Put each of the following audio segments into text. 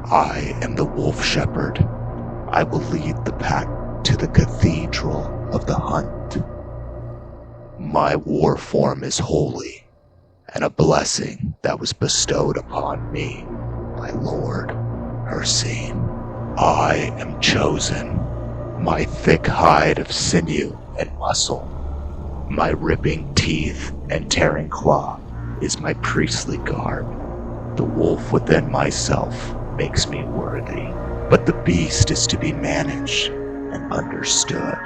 I am the wolf shepherd. I will lead the pack to the cathedral of the hunt. My war form is holy, and a blessing that was bestowed upon me by Lord Hircine. I am chosen. My thick hide of sinew and muscle, my ripping teeth and tearing claw is my priestly garb. The wolf within myself makes me worthy, but the beast is to be managed and understood.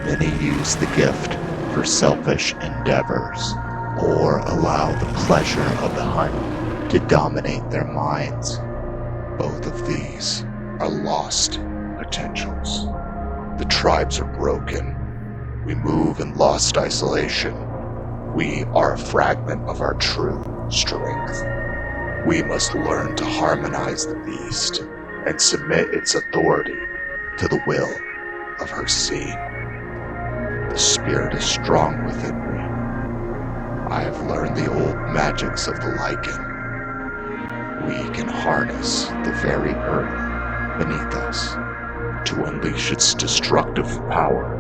Many use the gift for selfish endeavors, or allow the pleasure of the hunt to dominate their minds. Both of these are lost potentials. The tribes are broken. We move in lost isolation. We are a fragment of our true strength. We must learn to harmonize the beast and submit its authority to the will of Hircine. The spirit is strong within me. I have learned the old magics of the lichen. We can harness the very earth beneath us to unleash its destructive power.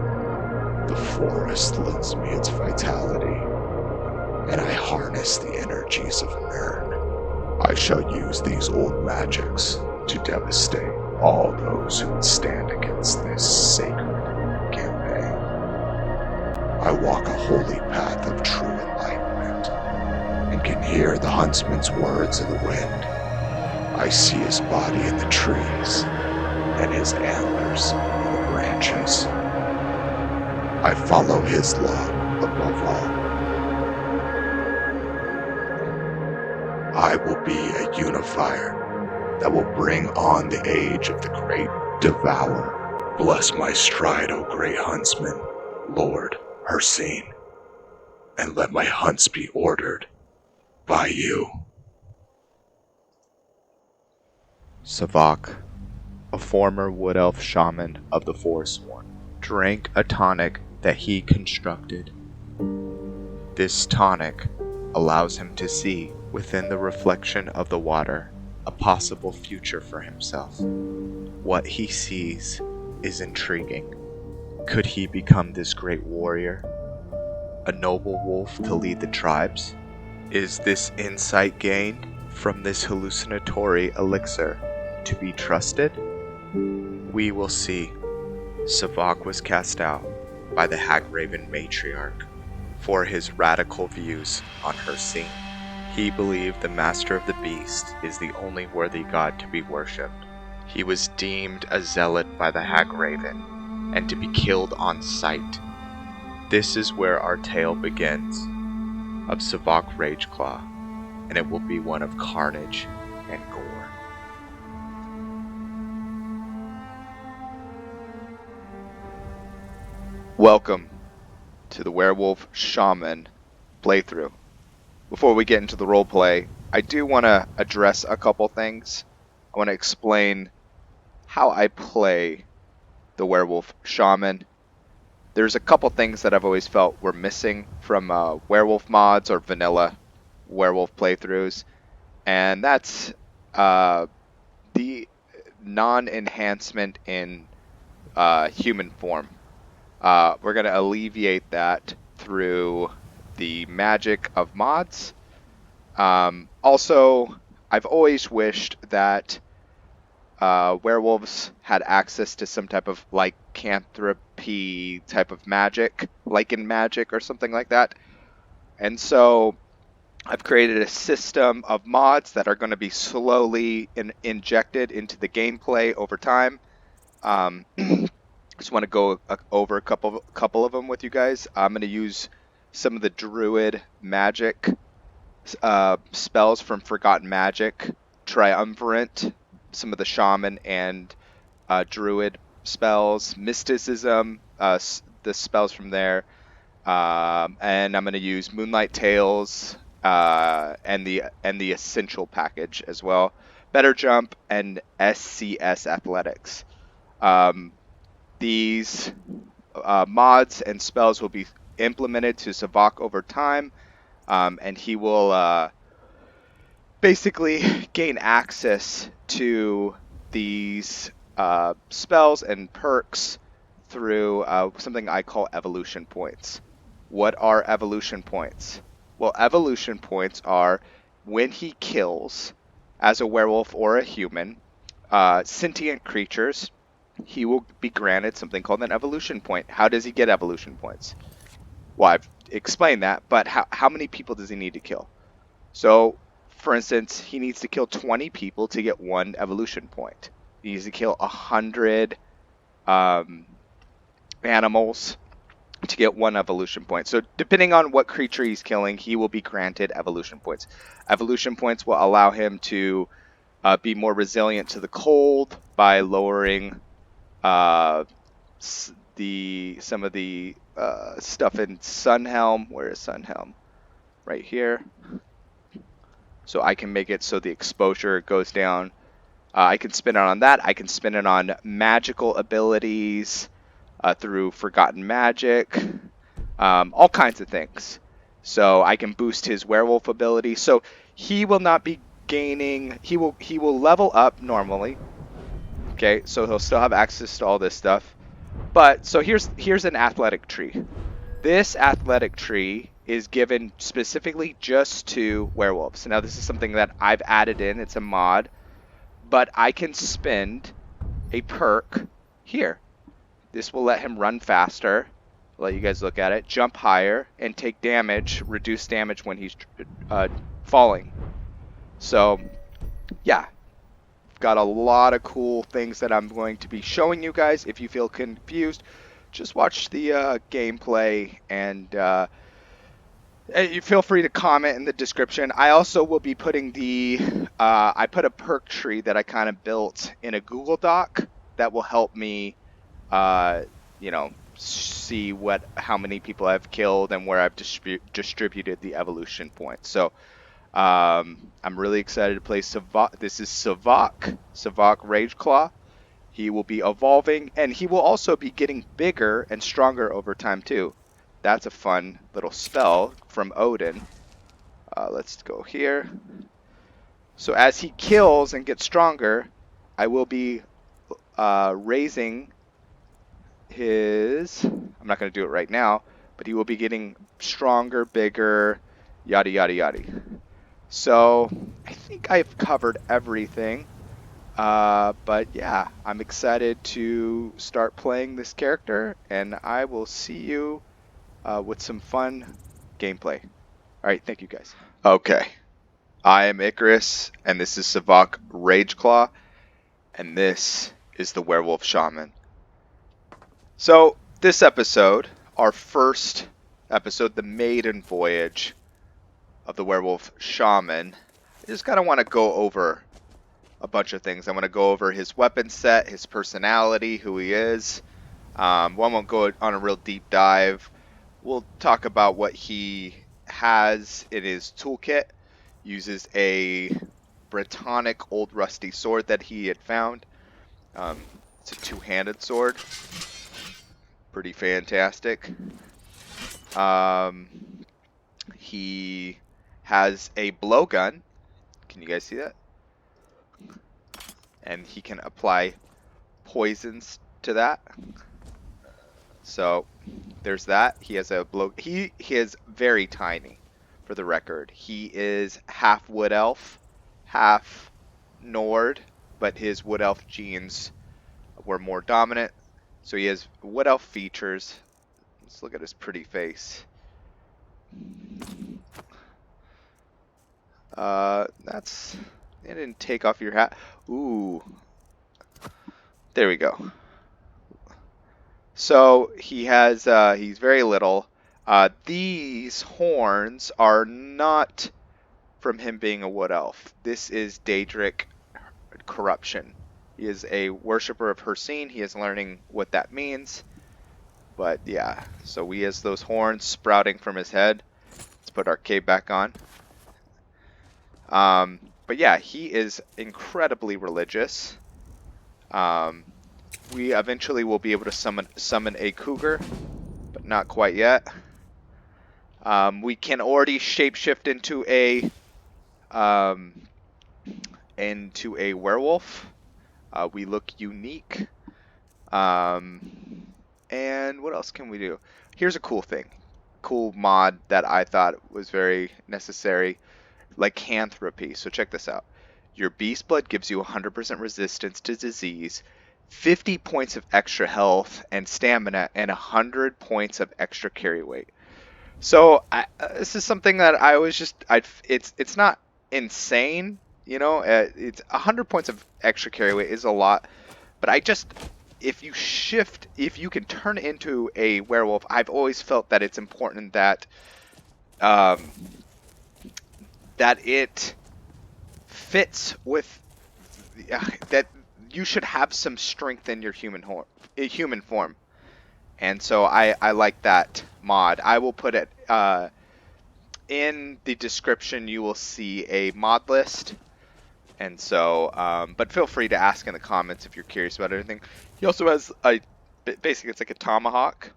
The forest lends me its vitality, and I harness the energies of Nirn. I shall use these old magics to devastate all those who would stand against this sacred campaign. I walk a holy path of true enlightenment, and can hear the huntsman's words in the wind. I see his body in the trees, and his antlers in the branches. I follow his law above all. I will be a unifier that will bring on the age of the great devourer. Bless my stride, O great huntsman, Lord Hircine, and let my hunts be ordered by you. Savak, a former wood elf shaman of the forsworn, drank a tonic that he constructed. This tonic allows him to see, within the reflection of the water, a possible future for himself. What he sees is intriguing. Could he become this great warrior? A noble wolf to lead the tribes? Is this insight gained from this hallucinatory elixir to be trusted? We will see. Savak was cast out by the Hagraven matriarch for his radical views on Hircine. He believed the master of the beast is the only worthy god to be worshipped. He was deemed a zealot by the Hagraven and to be killed on sight. This is where our tale begins, of Savok Rageclaw, and it will be one of carnage and gore. Welcome to the Werewolf Shaman playthrough. Before we get into the roleplay, I do want to address a couple things. I want to explain how I play the Werewolf Shaman. There's a couple things that I've always felt were missing from werewolf mods or vanilla werewolf playthroughs, and that's the non-enhancement in human form. We're going to alleviate that through the magic of mods. Also, I've always wished that werewolves had access to some type of lycanthropy type of magic, lichen magic or something like that. And so I've created a system of mods that are going to be slowly injected into the gameplay over time. Just want to go over a couple of them with you guys. I'm going to use some of the druid magic spells from Forgotten Magic, Triumvirate, some of the shaman and druid spells, mysticism, the spells from there, and I'm going to use Moonlight Tales and the essential package as well, Better Jump and SCS Athletics. These mods and spells will be implemented to Savak over time, and he will basically gain access to these spells and perks through something I call evolution points. What are evolution points? Well, evolution points are when he kills, as a werewolf or a human, sentient creatures, he will be granted something called an evolution point. How does he get evolution points? Well, I've explained that, but how many people does he need to kill? So, for instance, he needs to kill 20 people to get 1 evolution point. He needs to kill 100 animals to get 1 evolution point. So, depending on what creature he's killing, he will be granted evolution points. Evolution points will allow him to be more resilient to the cold by lowering some of the stuff in Sunhelm. Where is Sunhelm? Right here. So I can make it so the exposure goes down. I can spin it on that. I can spin it on magical abilities through Forgotten Magic. All kinds of things. So I can boost his werewolf ability. So he will not be gaining... He will level up normally. Okay, so he'll still have access to all this stuff. But, so here's an athletic tree. This athletic tree is given specifically just to werewolves. Now, this is something that I've added in. It's a mod. But I can spend a perk here. This will let him run faster. I'll let you guys look at it. Jump higher and take damage, reduce damage when he's falling. So, yeah. Got a lot of cool things that I'm going to be showing you guys. If you feel confused, just watch the gameplay, and you feel free to comment in the description. I also will be putting I put a perk tree that I kind of built in a Google Doc that will help me, see how many people I've killed and where I've distributed the evolution points. So I'm really excited to play Savak. This is Savok Rageclaw. He will be evolving, and he will also be getting bigger and stronger over time too. That's a fun little spell from Odin. Let's go here. So as he kills and gets stronger, I will be raising his... I'm not going to do it right now, but he will be getting stronger, bigger, yada yada yada. So I think I've covered everything. But yeah, I'm excited to start playing this character, and I will see you with some fun gameplay. Alright, thank you guys. Okay, I am Icarus, and this is Savok Rageclaw, and this is the Werewolf Shaman. So, this episode, our first episode, the maiden voyage of the Werewolf Shaman, I just kind of want to go over a bunch of things. I want to go over his weapon set, his personality, who he is. One won't go on a real deep dive. We'll talk about what he has in his toolkit. Uses a Brittonic old rusty sword that he had found. It's a two-handed sword. Pretty fantastic. He has a blowgun. Can you guys see that? And he can apply poisons to that. So there's that. He has a blow. He is very tiny, for the record. He is half wood elf, half Nord, but his wood elf genes were more dominant. So he has wood elf features. Let's look at his pretty face. That's... It didn't take off your hat. Ooh. There we go. So he has, he's very little. These horns are not from him being a wood elf. This is daedric corruption. He is a worshipper of Hircine. He is learning what that means. But yeah, so he has those horns sprouting from his head. Let's put our cape back on. But yeah, he is incredibly religious. We eventually will be able to summon a cougar, but not quite yet. We can already shapeshift into a into a werewolf. We look unique. And what else can we do? Here's a cool thing. Cool mod that I thought was very necessary. Lycanthropy. So check this out. Your beast blood gives you 100% resistance to disease, 50 points of extra health and stamina, and 100 points of extra carry weight. So this is something that I was just, it's not insane, you know. It's 100 points of extra carry weight is a lot, but if you can turn into a werewolf, I've always felt that it's important that that it fits with that you should have some strength in your human form. And so I like that mod. I will put it in the description. You will see a mod list. And so, but feel free to ask in the comments if you're curious about anything. He also has basically it's like a tomahawk.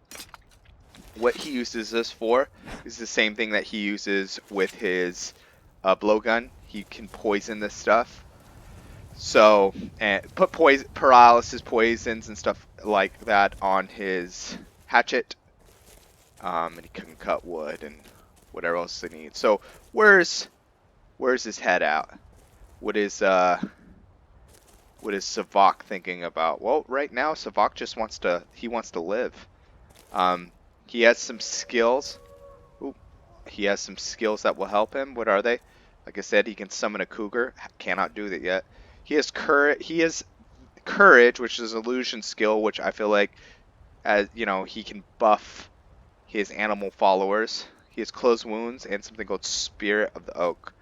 What he uses this for is the same thing that he uses with his blowgun. He can poison this stuff. So, and put paralysis poisons and stuff like that on his hatchet. And he can cut wood and whatever else they need. So, where's his head out? What is Savok thinking about? Well, right now Savok just wants to live. He has some skills. Ooh, he has some skills that will help him. What are they? Like I said, he can summon a cougar. Cannot do that yet. He has courage, which is an illusion skill, which I feel like, as you know, he can buff his animal followers. He has closed wounds and something called Spirit of the Oak.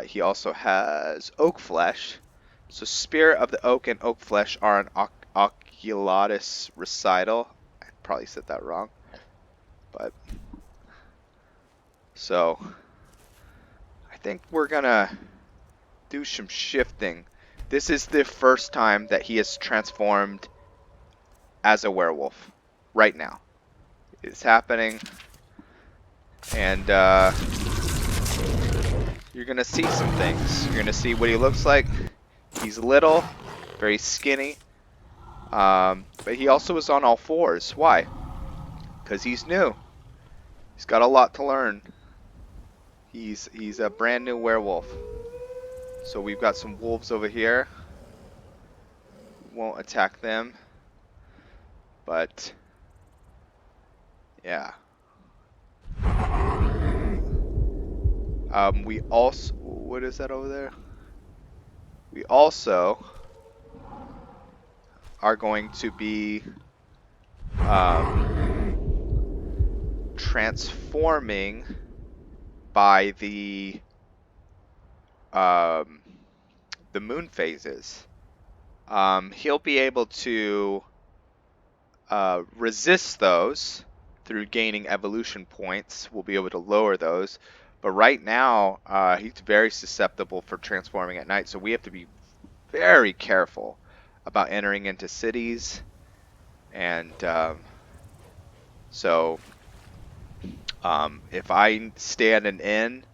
He also has oak flesh. So Spirit of the Oak and oak flesh are an oculatus recital. I probably said that wrong. But so I think we're gonna do some shifting. This is the first time that he is transformed as a werewolf. Right now. It's happening. And you're going to see some things. You're going to see what he looks like. He's little, very skinny. But he also is on all fours. Why? Because he's new. He's got a lot to learn. He's a brand new werewolf. So we've got some wolves over here. Won't attack them. But yeah. We also, what is that over there? We also are going to be transforming by the moon phases. He'll be able to resist those through gaining evolution points. We'll be able to lower those. But right now, he's very susceptible for transforming at night, so we have to be very careful about entering into cities. And so, if I stay at an inn,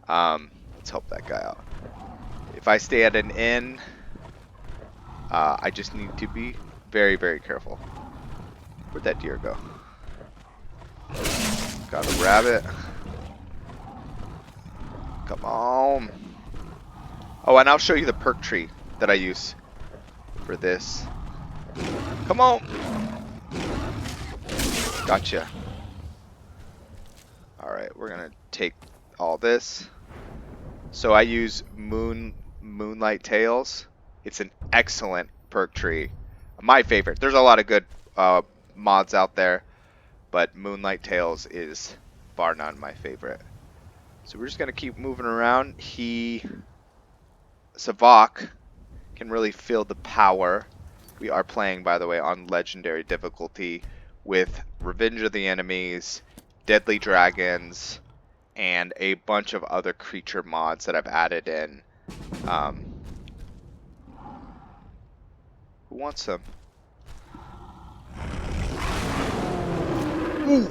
let's help that guy out. If I stay at an inn, I just need to be very, very careful. Where'd that deer go? Got a rabbit. Come on. Oh, and I'll show you the perk tree that I use for this. Come on. Gotcha. Alright, we're gonna take all this. So I use Moonlight Tails. It's an excellent perk tree. My favorite. There's a lot of good mods out there, but Moonlight Tails is bar none my favorite. So we're just going to keep moving around. Savak can really feel the power. We are playing, by the way, on legendary difficulty with Revenge of the Enemies, Deadly Dragons, and a bunch of other creature mods that I've added in. Who wants some? Ooh!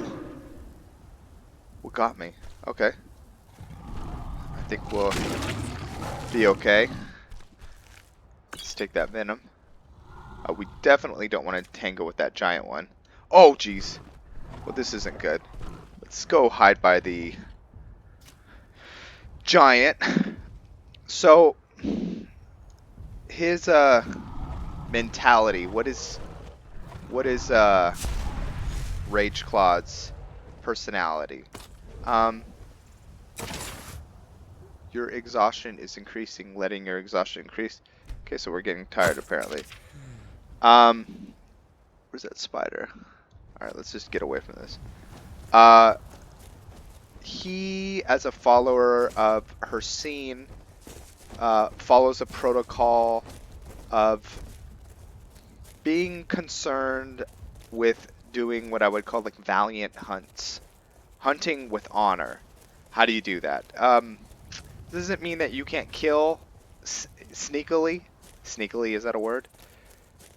What got me? Okay. I think we'll be okay. Let's take that venom. We definitely don't want to tango with that giant one. Oh, jeez. Well, this isn't good. Let's go hide by the giant. So, his mentality. What is Rageclaw's personality? Your exhaustion is increasing, letting your exhaustion increase. Okay, so we're getting tired apparently. Where's that spider? Alright, let's just get away from this. He, as a follower of Hircine, follows a protocol of being concerned with doing what I would call like valiant hunts. Hunting with honor. How do you do that? Doesn't mean that you can't kill sneakily. Sneakily, is that a word?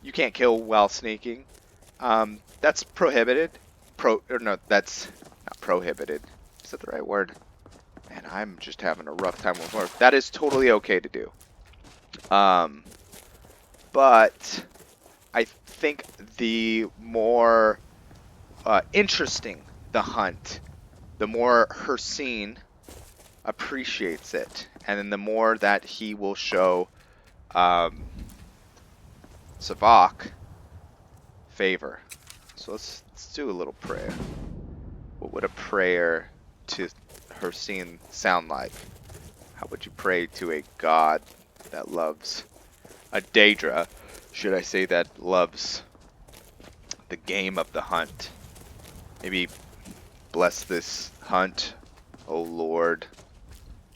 You can't kill while sneaking. That's prohibited. No, that's not prohibited. Is that the right word? Man, I'm just having a rough time with words. That is totally okay to do. But I think the more interesting the hunt, the more Hircine appreciates it, and then the more that he will show Savak favor. So let's do a little prayer. What would a prayer to Hircine sound like? How would you pray to a god that loves a daedra, should I say, that loves the game of the hunt? Maybe bless this hunt, O Lord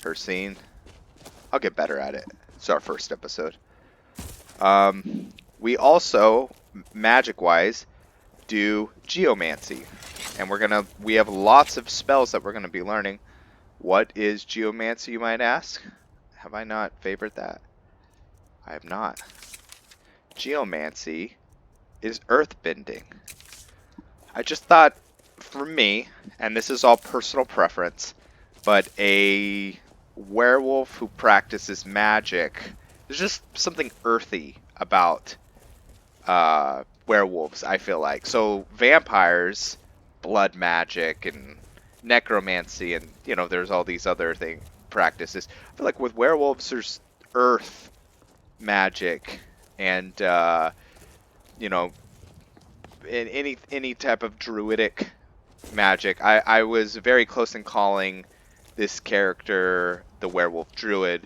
Hircine. I'll get better at it. It's our first episode. We also, magic-wise, do geomancy, and we have lots of spells that we're gonna be learning. What is geomancy, you might ask? Have I not favored that? I have not. Geomancy is earthbending. I just thought, for me, and this is all personal preference, but a werewolf who practices magic, there's just something earthy about werewolves, I feel like. So vampires, blood magic, and necromancy, and there's all these other practices. I feel like with werewolves, there's earth magic, and in any type of druidic magic. I was very close in calling this character the werewolf druid,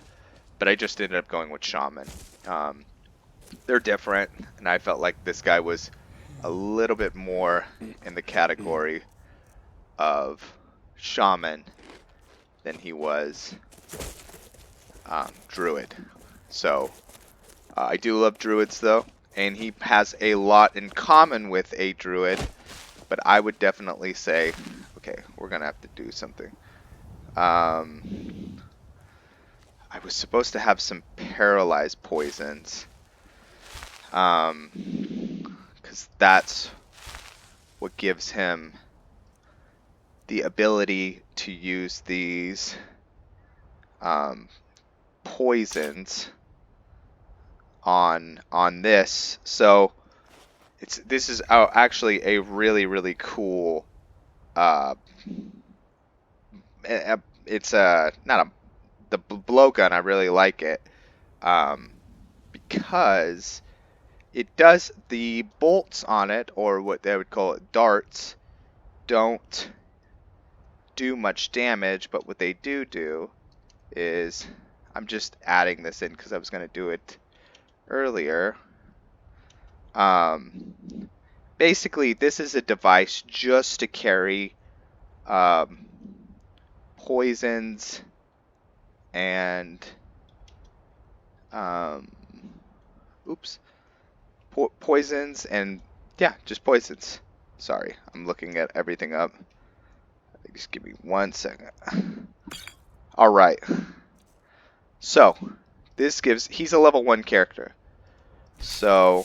but I just ended up going with shaman. They're different, and I felt like this guy was a little bit more in the category of shaman than he was druid. So I do love druids though, and he has a lot in common with a druid, but I would definitely say, okay, we're gonna have to do something. I was supposed to have some paralyzed poisons, because that's what gives him the ability to use these poisons on this. So this is actually a really cool. It's the blowgun. I really like it because it does, the bolts on it, or what they would call it, darts, don't do much damage, but what they do is, I'm just adding this in because I was going to do it earlier. Basically, this is a device just to carry poisons and poisons and just poisons. Sorry, I'm looking at everything up. Just give me 1 second. All right. So this gives, he's a level 1 character. So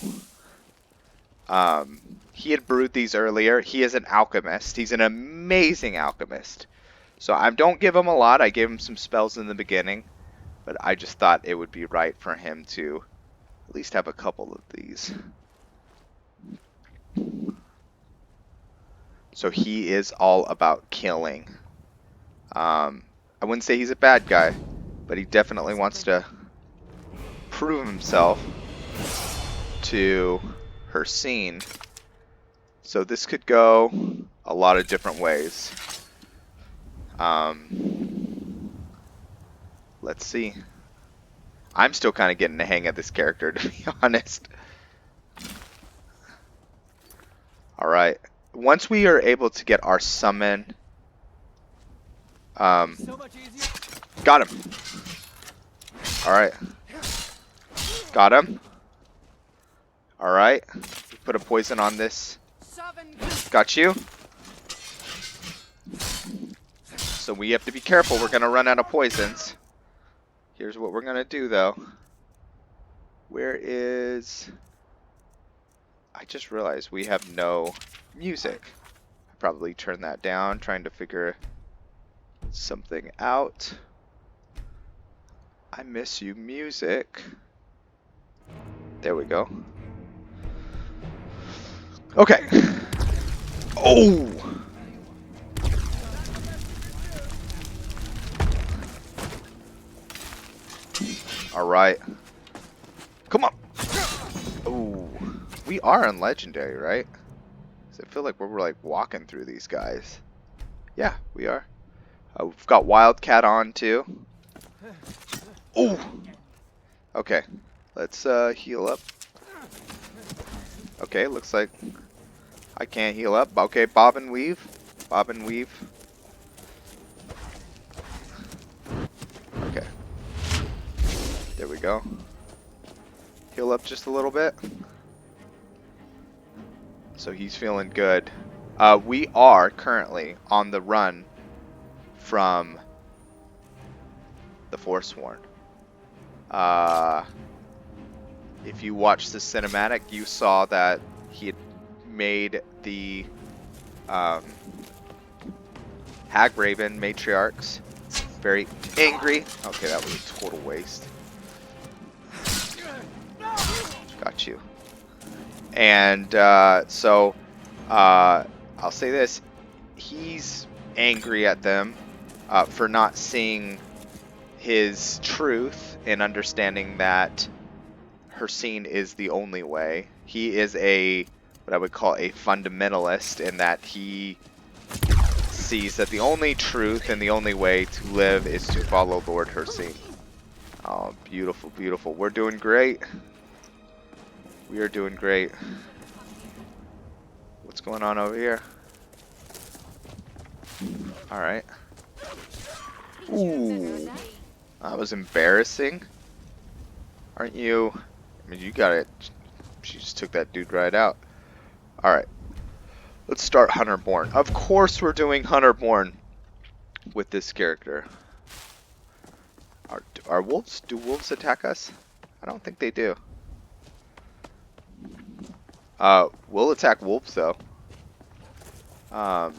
he had brewed these earlier. He is an alchemist. He's an amazing alchemist. So I don't give him a lot. I gave him some spells in the beginning. but I just thought it would be right for him to at least have a couple of these. So he is all about killing. I wouldn't say he's a bad guy, but he definitely wants to prove himself to Hircine. So this could go a lot of different ways. Let's see. I'm still kind of getting the hang of this character, to be honest. Alright. Once we are able to get our summon... got him. Alright. Got him. Alright. Put a poison on this. Got you. So we have to be careful. We're going to run out of poisons. Here's what we're going to do, though. Where is... I just realized we have no music. I probably turn that down, trying to figure something out. I miss you, music. There we go. Okay. Oh! Alright. Come on! Ooh. We are on Legendary, right? 'Cause I feel like we're like walking through these guys. Yeah, we are. We've got Wildcat on too. Ooh! Okay. Let's heal up. Okay, looks like I can't heal up. Okay, bob and weave. Bob and weave. Okay. There we go. Heal up just a little bit. So he's feeling good. We are currently on the run from the Forsworn. If you watched the cinematic, you saw that he had made the Hagraven matriarchs very angry. Okay, that was a total waste. Got you. And so I'll say this: he's angry at them for not seeing his truth and understanding that Hircine is the only way. He is what I would call a fundamentalist in that he sees that the only truth and the only way to live is to follow Lord Hircine. Oh, beautiful, beautiful. We're doing great. We are doing great. What's going on over here? Alright. Ooh. That was embarrassing. Aren't you? I mean, you got it. She just took that dude right out. Alright. Let's start Hunterborn. Of course we're doing Hunterborn with this character. Are wolves? Do wolves attack us? I don't think they do. We'll attack wolves though. Yeah,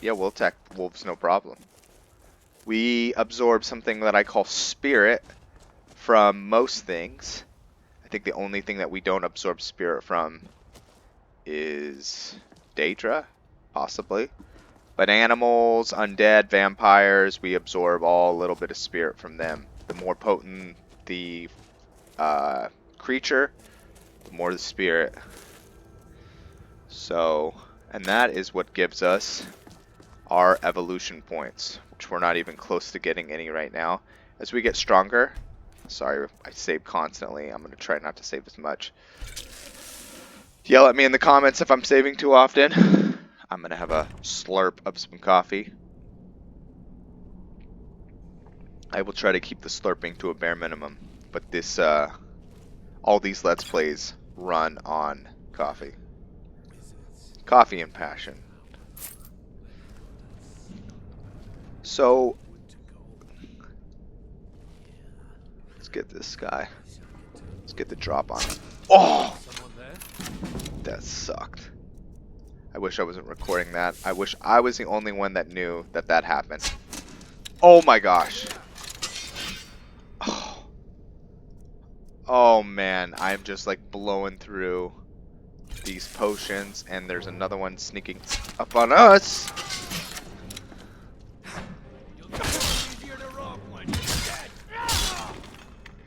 we'll attack wolves no problem. We absorb something that I call spirit from most things. I think the only thing that we don't absorb spirit from is Daedra, possibly. But animals, undead, vampires, we absorb all a little bit of spirit from them. The more potent the creature, the more the spirit. So, and that is what gives us our evolution points, which we're not even close to getting any right now. As we get stronger, sorry, I save constantly. I'm going to try not to save as much. Yell at me in the comments if I'm saving too often. I'm going to have a slurp of some coffee. I will try to keep the slurping to a bare minimum, but this, all these Let's Plays run on coffee. Coffee and passion. So, let's get this guy. Let's get the drop on him. Oh! That sucked. I wish I wasn't recording that. I wish I was the only one that knew that that happened. Oh my gosh. Oh man, I'm just like blowing through these potions, and there's another one sneaking up on us.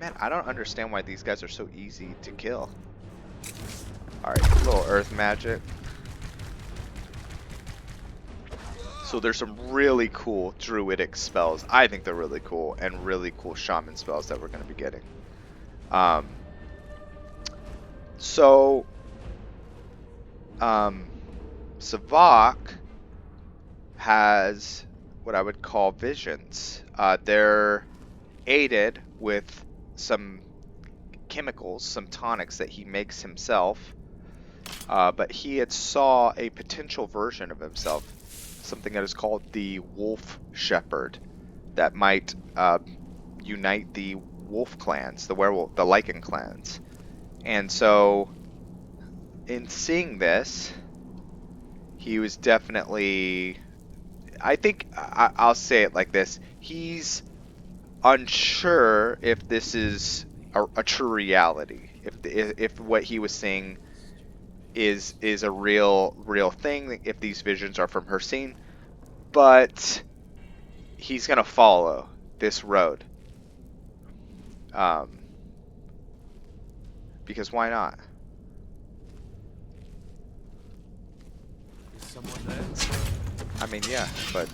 Man, I don't understand why these guys are so easy to kill. Alright, a little earth magic. So there's some really cool druidic spells. I think they're really cool, and really cool shaman spells that we're going to be getting. Savak has what I would call visions. They're aided with some chemicals, some tonics that he makes himself. But he had saw a potential version of himself, something that is called the Wolf Shepherd, that might unite the wolf clans, the werewolf, the Lycan clans. And so, in seeing this, he was definitely, I think, I'll say it like this, he's unsure if this is a true reality, if what he was seeing is a real thing, if these visions are from Hircine, but he's gonna follow this road, because why not? Is someone there? I mean, yeah, but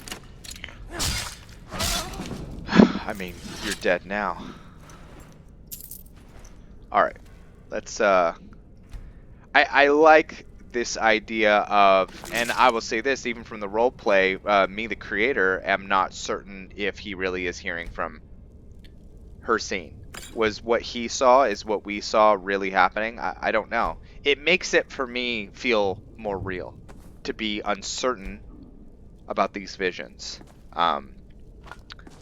I mean, you're dead now. All right, let's I like this idea of, and I will say this, even from the role play, me, the creator, am not certain if he really is hearing from Hircine. Was what he saw, is what we saw really happening? I don't know. It makes it, for me, feel more real, to be uncertain about these visions.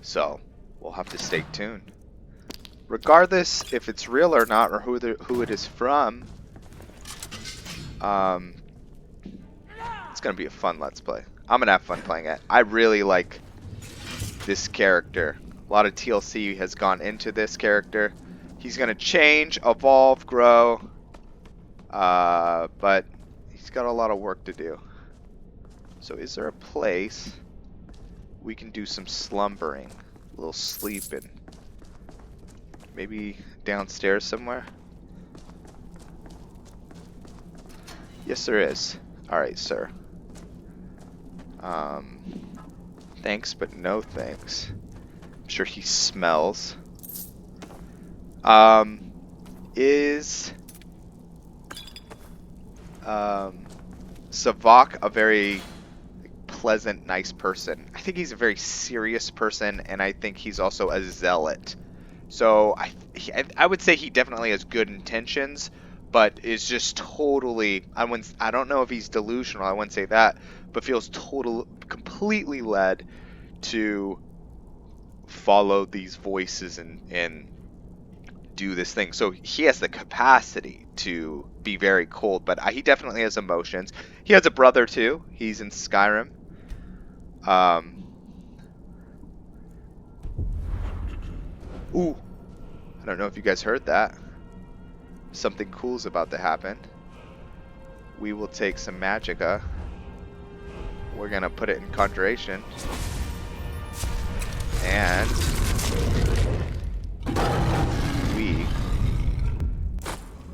So, we'll have to stay tuned. Regardless if it's real or not, or who it is from, it's gonna be a fun Let's Play. I'm gonna have fun playing it. I really like this character. A lot of TLC has gone into this character. He's gonna change, evolve, grow, but he's got a lot of work to do. So is there a place we can do some slumbering, a little sleeping? Maybe downstairs somewhere? Yes, there is. Alright, sir. Thanks, but no thanks. I'm sure he smells. Is Savak a very pleasant, nice person? I think he's a very serious person, and I think he's also a zealot. So I would say he definitely has good intentions, but is just totally, I don't know if he's delusional, I wouldn't say that, but feels completely led to follow these voices and do this thing. So he has the capacity to be very cold, but he definitely has emotions. He has a brother too. He's in Skyrim. Ooh, I don't know if you guys heard that. Something cool's about to happen. We will take some magicka. We're gonna put it in conjuration. And we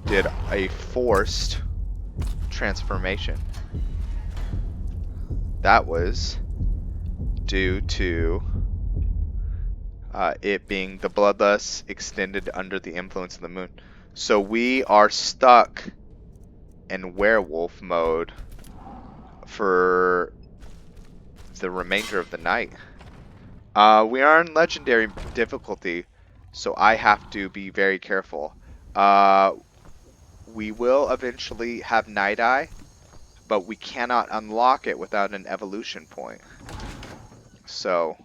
did a forced transformation. That was due to it being the bloodlust extended under the influence of the moon. So we are stuck in werewolf mode for the remainder of the night. We are in legendary difficulty, so I have to be very careful. We will eventually have Night Eye, but we cannot unlock it without an evolution point. So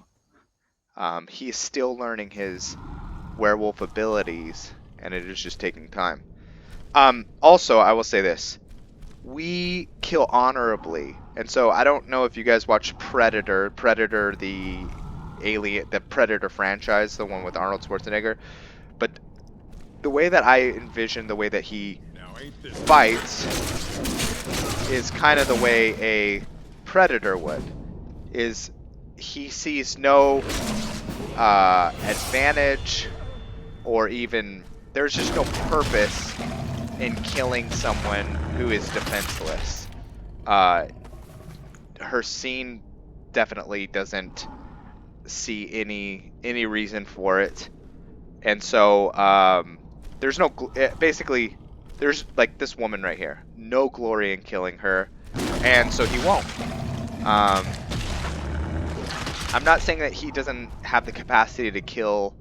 he is still learning his werewolf abilities, and it is just taking time. Also, I will say this. We kill honorably, and so I don't know if you guys watch Predator, the Predator franchise, the one with Arnold Schwarzenegger, but the way that I envision the way that he fights is kind of the way a predator would. Is he sees no advantage, or even there's just no purpose in killing someone who is defenseless. Hircine definitely doesn't see any reason for it, and so there's no basically there's like this woman right here, no glory in killing her, and so he won't. I'm not saying that he doesn't have the capacity to kill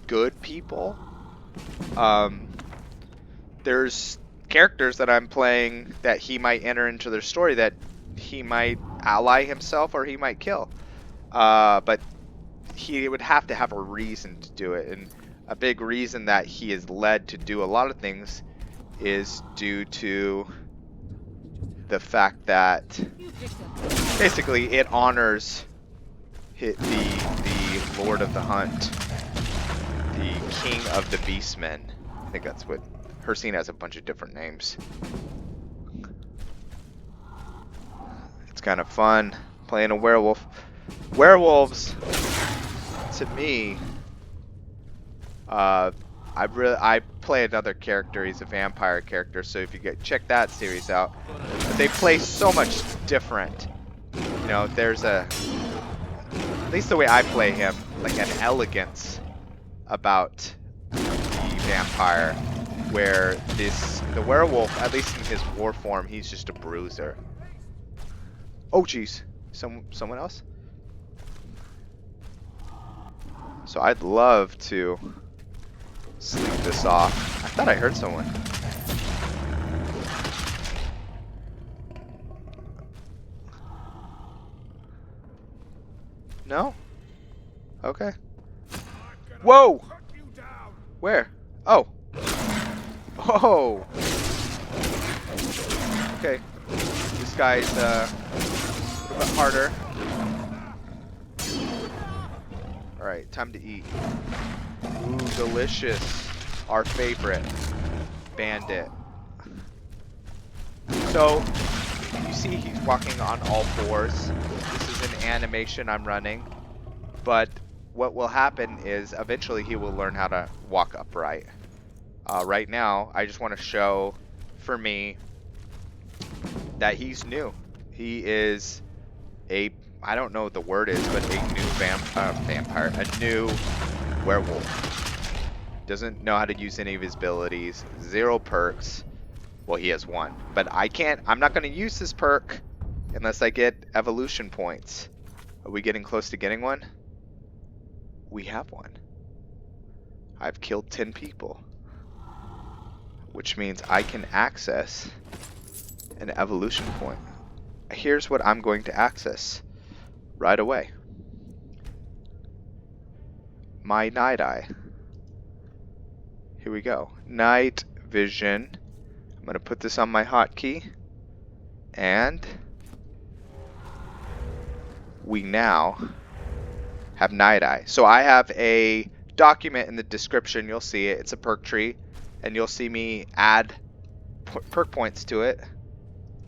good people. There's characters that I'm playing that he might enter into their story that he might ally himself or he might kill. But he would have to have a reason to do it. And a big reason that he is led to do a lot of things is due to the fact that basically it honors the Lord of the Hunt, the King of the Beastmen. I think that's what Hircine has, a bunch of different names. It's kind of fun playing a werewolf. Werewolves, to me, I play another character. He's a vampire character, so if you check that series out, but they play so much different. You know, there's at least the way I play him, like an elegance about the vampire, where the werewolf, at least in his war form, he's just a bruiser. Oh jeez, someone else? So I'd love to sleep this off. I thought I heard someone. No? Okay. Whoa! Where? Oh. Oh! Okay. This guy's a little bit harder. Alright, time to eat. Ooh, delicious. Our favorite. Bandit. So, you see he's walking on all fours. This is an animation I'm running. But what will happen is eventually he will learn how to walk upright. Right now, I just want to show, for me, that he's new. He is I don't know what the word is, but a new vampire, a new werewolf. Doesn't know how to use any of his abilities, 0 perks. Well, he has 1, but I'm not going to use this perk unless I get evolution points. Are we getting close to getting one? We have one. I've killed 10 people, which means I can access an evolution point. Here's what I'm going to access right away. My night eye. Here we go. Night vision. I'm going to put this on my hotkey, and we now have night eye. So I have a document in the description. You'll see it. It's a perk tree, and you'll see me add perk points to it.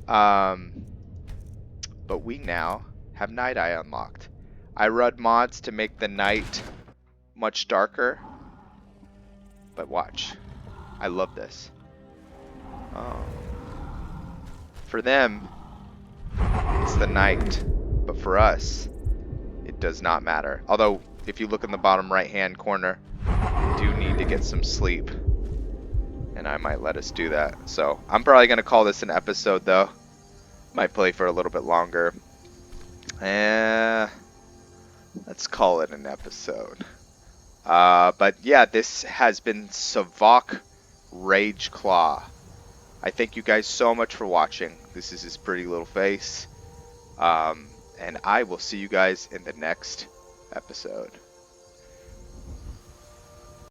But we now have night eye unlocked. I run mods to make the night much darker, but watch. I love this. Oh. For them, it's the night, but for us, it does not matter. Although, if you look in the bottom right-hand corner, we do need to get some sleep, and I might let us do that. So, I'm probably going to call this an episode, though. Might play for a little bit longer. Let's call it an episode. But yeah, this has been Savok Rageclaw. I thank you guys so much for watching. This is his pretty little face. And I will see you guys in the next episode.